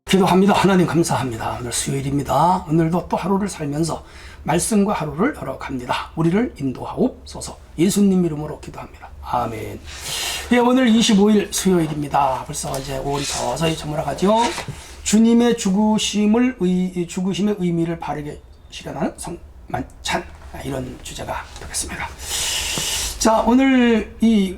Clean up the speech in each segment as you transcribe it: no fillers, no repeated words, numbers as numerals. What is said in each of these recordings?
기도합니다. 하나님 감사합니다. 오늘 수요일입니다. 오늘도 또 하루를 살면서 말씀과 하루를 열어갑니다. 우리를 인도하옵소서. 예수님 이름으로 기도합니다. 아멘. 예, 오늘 25일 수요일입니다. 벌써 이제 5월이 서서히 저물어가죠. 주님의 죽으심의 의미를 바르게 실현하는 성만찬, 이런 주제가 되겠습니다. 자, 오늘 이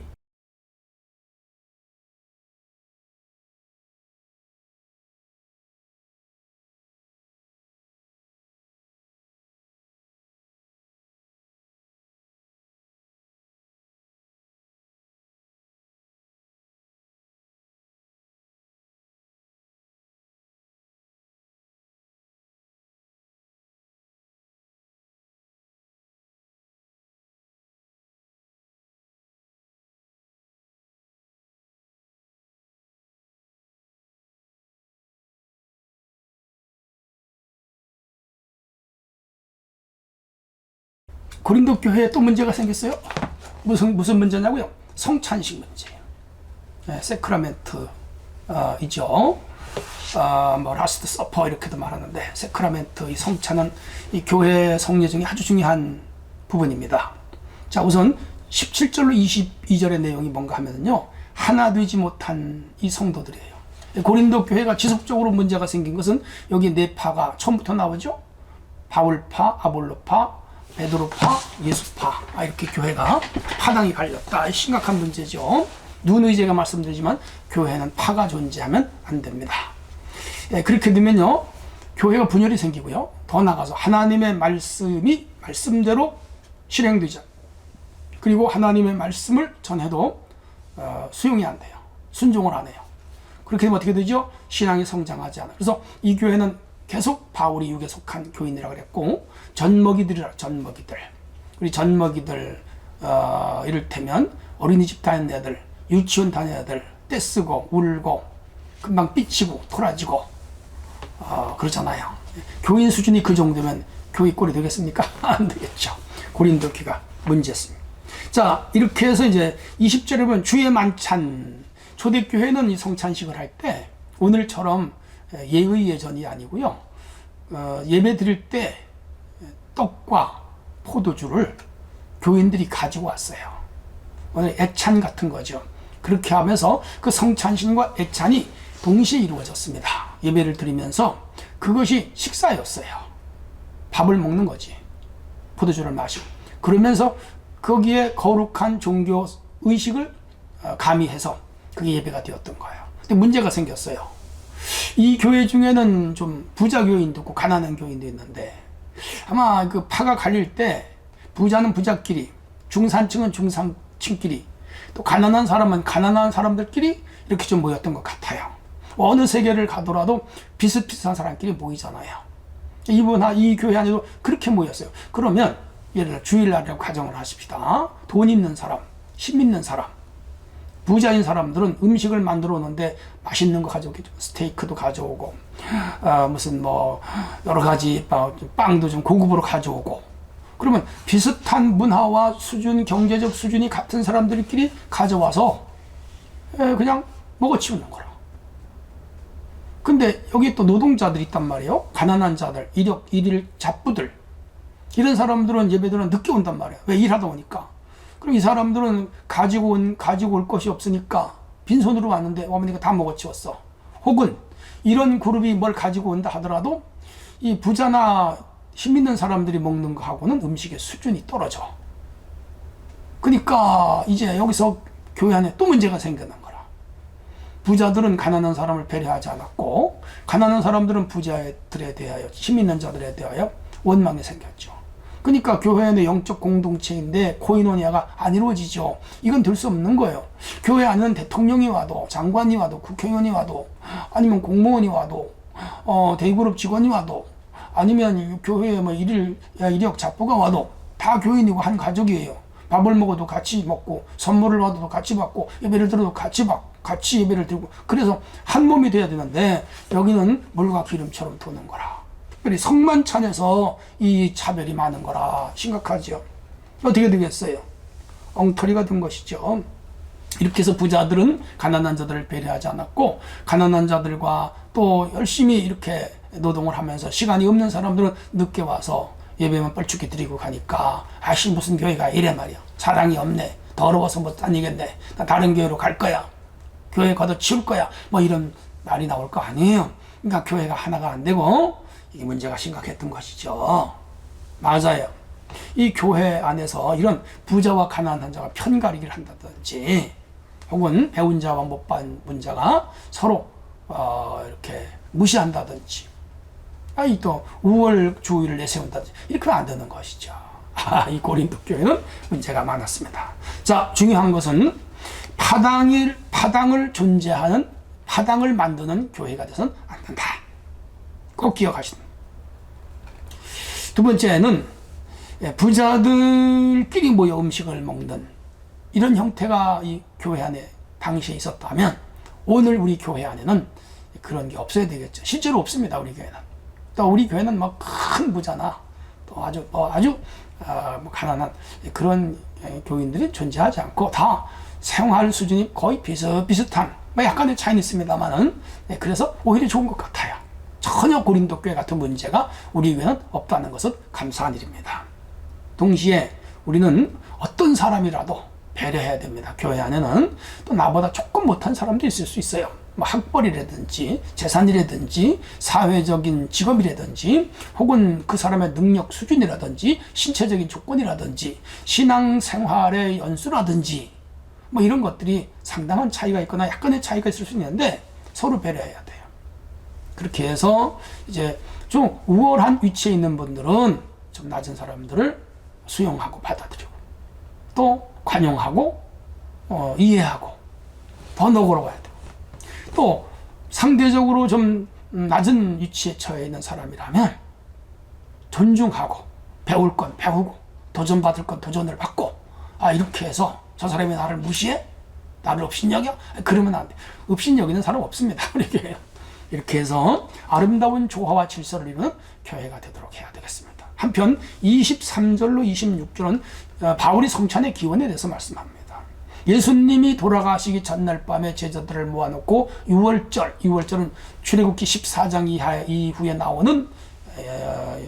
고린도 교회에 또 문제가 생겼어요. 무슨 문제냐고요? 성찬식 문제예요. 네, 세크라멘트 이죠. 뭐 라스트 서퍼 이렇게도 말하는데, 세크라멘트, 이 성찬은 이 교회 성례 중에 아주 중요한 부분입니다. 자, 우선 17절로 22절의 내용이 뭔가 하면요, 하나 되지 못한 이 성도들이에요. 고린도 교회가 지속적으로 문제가 생긴 것은 여기 네 파가 처음부터 나오죠. 바울파, 아볼로파, 베드로파, 예수파, 이렇게 교회가 파당이 갈렸다. 심각한 문제죠. 누누이 제가 말씀드리지만 교회는 파가 존재하면 안 됩니다. 예, 그렇게 되면요, 교회가 분열이 생기고요, 더 나아가서 하나님의 말씀이 말씀대로 실행되지 않고, 그리고 하나님의 말씀을 전해도 수용이 안 돼요. 순종을 안 해요. 그렇게 되면 어떻게 되죠? 신앙이 성장하지 않아요. 그래서 이 교회는 계속 바울이 육에 속한 교인이라고 그랬고, 젖먹이들이라, 젖먹이들. 우리 젖먹이들, 이를테면 어린이집 다니는 애들, 유치원 다니는 애들, 떼쓰고, 울고, 금방 삐치고, 토라지고, 그러잖아요. 교인 수준이 그 정도면 교회 꼴이 되겠습니까? 안 되겠죠. 고린도 교회가 문제였습니다. 자, 이렇게 해서 이제 20절에 보면 주의 만찬, 초대교회는 이 성찬식을 할 때 오늘처럼 예의 예전이 아니고요, 예배 드릴 때 떡과 포도주를 교인들이 가지고 왔어요. 오늘 애찬 같은 거죠. 그렇게 하면서 그 성찬식과 애찬이 동시에 이루어졌습니다. 예배를 드리면서 그것이 식사였어요. 밥을 먹는 거지, 포도주를 마시고. 그러면서 거기에 거룩한 종교 의식을 가미해서 그게 예배가 되었던 거예요. 근데 문제가 생겼어요. 이 교회 중에는 좀 부자 교인도 있고 가난한 교인도 있는데, 아마 그 파가 갈릴 때 부자는 부자끼리, 중산층은 중산층끼리, 또 가난한 사람은 가난한 사람들끼리 이렇게 좀 모였던 것 같아요. 어느 세계를 가더라도 비슷비슷한 사람끼리 모이잖아요. 이 교회 안에도 그렇게 모였어요. 그러면 예를 들어 주일날이라고 가정을 하십시다. 돈 있는 사람, 힘 있는 사람, 부자인 사람들은 음식을 만들어 오는데 맛있는 거 가져오겠죠. 스테이크도 가져오고, 무슨 뭐 여러 가지 빵도 좀 고급으로 가져오고. 그러면 비슷한 문화와 수준, 경제적 수준이 같은 사람들끼리 가져와서 그냥 먹어치우는 거라. 근데 여기 또 노동자들이 있단 말이에요. 가난한 자들, 일일 잡부들, 이런 사람들은 예배들은 늦게 온단 말이에요. 왜? 일하다 오니까. 그럼 이 사람들은 가지고 올 것이 없으니까 빈손으로 왔는데 어머니가 다 먹어치웠어. 혹은 이런 그룹이 뭘 가지고 온다 하더라도 이 부자나 힘 있는 사람들이 먹는 거하고는 음식의 수준이 떨어져. 그러니까 이제 여기서 교회 안에 또 문제가 생기는 거라. 부자들은 가난한 사람을 배려하지 않았고, 가난한 사람들은 부자들에 대하여, 힘 있는 자들에 대하여 원망이 생겼죠. 그러니까 교회 내 영적 공동체인데 코이노니아가 안 이루어지죠. 이건 될 수 없는 거예요. 교회 안에는 대통령이 와도, 장관이 와도, 국회의원이 와도, 아니면 공무원이 와도, 대기그룹 직원이 와도, 아니면 교회에 뭐 이력 잡부가 와도 다 교인이고 한 가족이에요. 밥을 먹어도 같이 먹고, 선물을 받아도 같이 받고, 예배를 들어도 같이 예배를 드리고, 그래서 한 몸이 돼야 되는데 여기는 물과 기름처럼 도는 거라. 특별히 성만찬에서 이 차별이 많은 거라 심각하죠. 어떻게 되겠어요? 엉터리가 된 것이죠. 이렇게 해서 부자들은 가난한 자들을 배려하지 않았고, 가난한 자들과 또 열심히 이렇게 노동을 하면서 시간이 없는 사람들은 늦게 와서 예배만 뻘쭉히 드리고 가니까, 아씨 무슨 교회가 이래 말이야, 사랑이 없네, 더러워서 못 다니겠네, 나 다른 교회로 갈 거야, 교회 가도 치울 거야, 뭐 이런 말이 나올 거 아니에요. 그러니까 교회가 하나가 안 되고 이게 문제가 심각했던 것이죠. 맞아요. 이 교회 안에서 이런 부자와 가난한 자가 편가르기를 한다든지, 혹은 배운 자와 못 배운 자가 서로 이렇게 무시한다든지, 또 우월주의를 내세운다든지, 이렇게 하면 안 되는 것이죠. 이 고린도 교회는 문제가 많았습니다. 자, 중요한 것은 파당을 존재하는, 파당을 만드는 교회가 돼서는 안 된다. 꼭 기억하시는. 두 번째는 부자들끼리 모여 음식을 먹는 이런 형태가 이 교회 안에 당시에 있었다면, 오늘 우리 교회 안에는 그런 게 없어야 되겠죠. 실제로 없습니다. 우리 교회는. 또 우리 교회는 뭐 큰 부자나 또 아주 가난한 그런 교인들이 존재하지 않고, 다 생활 수준이 거의 비슷한, 약간의 차이는 있습니다만은, 그래서 오히려 좋은 것 같아요. 전혀 고린도 교회 같은 문제가 우리 교회는 없다는 것은 감사한 일입니다. 동시에 우리는 어떤 사람이라도 배려해야 됩니다. 교회 안에는 또 나보다 조금 못한 사람도 있을 수 있어요. 학벌이라든지 재산이라든지 사회적인 직업이라든지, 혹은 그 사람의 능력 수준이라든지 신체적인 조건이라든지 신앙생활의 연수라든지, 이런 것들이 상당한 차이가 있거나 약간의 차이가 있을 수 있는데 서로 배려해야 돼요. 그렇게 해서 이제 좀 우월한 위치에 있는 분들은 좀 낮은 사람들을 수용하고 받아들이고, 또 관용하고 이해하고 더 너그러워야 돼요. 또 상대적으로 좀 낮은 위치에 처해 있는 사람이라면 존중하고, 배울 건 배우고, 도전받을 건 도전을 받고, 이렇게 해서 저 사람이 나를 무시해? 나를 업신여겨? 그러면 안 돼. 업신여기는 사람 없습니다. 이렇게 해서 아름다운 조화와 질서를 이루는 교회가 되도록 해야 되겠습니다. 한편 23절로 26절은 바울이 성찬의 기원에 대해서 말씀합니다. 예수님이 돌아가시기 전날 밤에 제자들을 모아놓고 6월절은 출애굽기 14장 이후에 나오는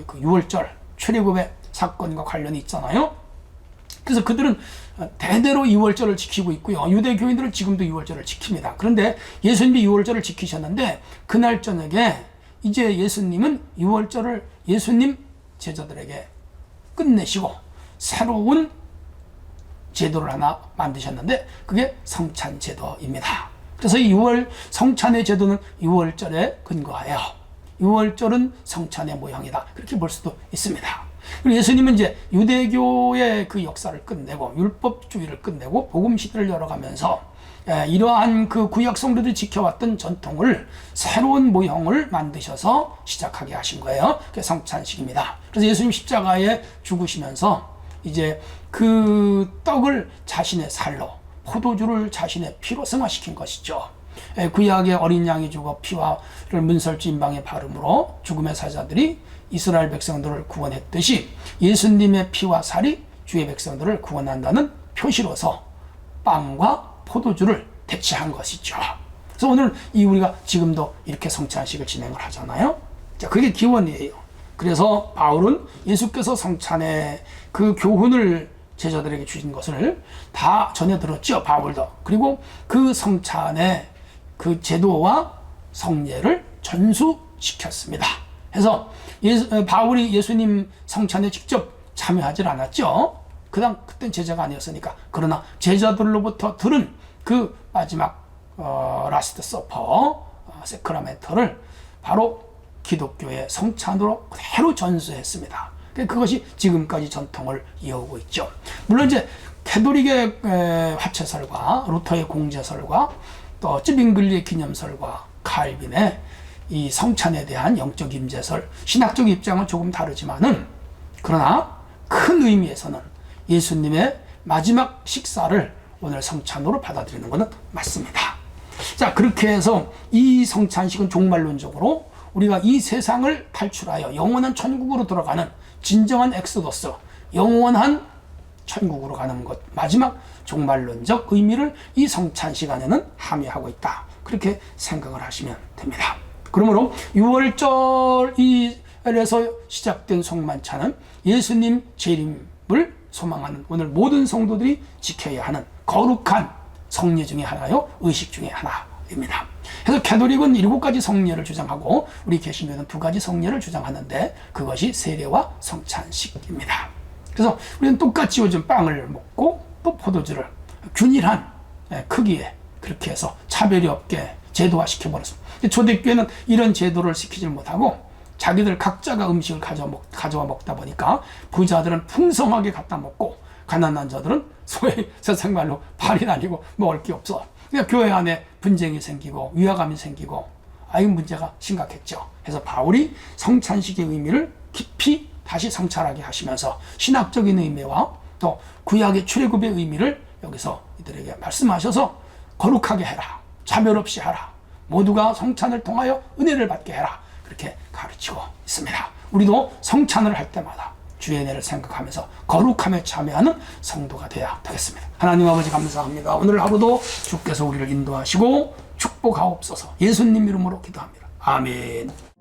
그 6월절 출애굽의 사건과 관련이 있잖아요. 그래서 그들은 대대로 6월절을 지키고 있고요. 유대교인들은 지금도 6월절을 지킵니다. 그런데 예수님이 6월절을 지키셨는데, 그날 저녁에 이제 예수님은 6월절을 예수님 제자들에게 끝내시고 새로운 제도를 하나 만드셨는데, 그게 성찬 제도입니다. 그래서 이 성찬의 제도는 6월절에 근거하여 6월절은 성찬의 모형이다, 그렇게 볼 수도 있습니다. 그리고 예수님은 이제 유대교의 그 역사를 끝내고 율법주의를 끝내고 복음 시대를 열어가면서 이러한 그 구약 성도들이 지켜왔던 전통을 새로운 모형을 만드셔서 시작하게 하신 거예요. 그게 성찬식입니다. 그래서 예수님 십자가에 죽으시면서 이제 그 떡을 자신의 살로, 포도주를 자신의 피로 승화시킨 것이죠. 구약의 어린 양이 죽어 피와를 문설주 임방에 바름으로 죽음의 사자들이 이스라엘 백성들을 구원했듯이, 예수님의 피와 살이 주의 백성들을 구원한다는 표시로서 빵과 포도주를 대체한 것이죠. 그래서 오늘 우리가 지금도 이렇게 성찬식을 진행을 하잖아요. 자, 그게 기원이에요. 그래서 바울은 예수께서 성찬의 그 교훈을 제자들에게 주신 것을 다 전해 들었죠, 바울도. 그리고 그 성찬의 그 제도와 성례를 전수시켰습니다. 그래서 바울이 예수님 성찬에 직접 참여하지 않았죠. 그땐 제자가 아니었으니까. 그러나 제자들로부터 들은 그 마지막 라스트 서퍼, 세크라멘트를 바로 기독교의 성찬으로 그대로 전수했습니다. 그것이 지금까지 전통을 이어오고 있죠. 물론 이제 캐톨릭의 화채설과 루터의 공제설과 또 쯔빙글리의 기념설과 칼빈의 이 성찬에 대한 영적 임재설, 신학적 입장은 조금 다르지만은, 그러나 큰 의미에서는 예수님의 마지막 식사를 오늘 성찬으로 받아들이는 것은 맞습니다. 자, 그렇게 해서 이 성찬식은 종말론적으로 우리가 이 세상을 탈출하여 영원한 천국으로 들어가는 진정한 엑소더스, 영원한 천국으로 가는 것, 마지막 종말론적 의미를 이 성찬식 안에는 함유하고 있다. 그렇게 생각을 하시면 됩니다. 그러므로 6월절 이에서 시작된 성만찬은 예수님 재림을 소망하는 오늘 모든 성도들이 지켜야 하는 거룩한 성례 중에 하나요, 의식 중에 하나입니다. 그래서 캐톨릭은 7가지 성례를 주장하고 우리 개신교는 2가지 성례를 주장하는데 그것이 세례와 성찬식입니다. 그래서 우리는 똑같이 요즘 빵을 먹고 또 포도주를 균일한 크기에 그렇게 해서 차별이 없게 제도화 시켜버렸습니다. 초대교회는 이런 제도를 시키지 못하고 자기들 각자가 음식을 가져와 먹다 보니까 부자들은 풍성하게 갖다 먹고 가난한 자들은 소위 세상말로 발이 날리고 먹을 게 없어. 그러니까 교회 안에 분쟁이 생기고 위화감이 생기고 아이 문제가 심각했죠. 그래서 바울이 성찬식의 의미를 깊이 다시 성찰하게 하시면서 신학적인 의미와 또 구약의 출애굽의 의미를 여기서 이들에게 말씀하셔서 거룩하게 해라, 차별 없이 하라, 모두가 성찬을 통하여 은혜를 받게 해라, 그렇게 가르치고 있습니다. 우리도 성찬을 할 때마다 주의 은혜를 생각하면서 거룩함에 참여하는 성도가 되어야 되겠습니다. 하나님 아버지 감사합니다. 오늘 하루도 주께서 우리를 인도하시고 축복하옵소서. 예수님 이름으로 기도합니다. 아멘.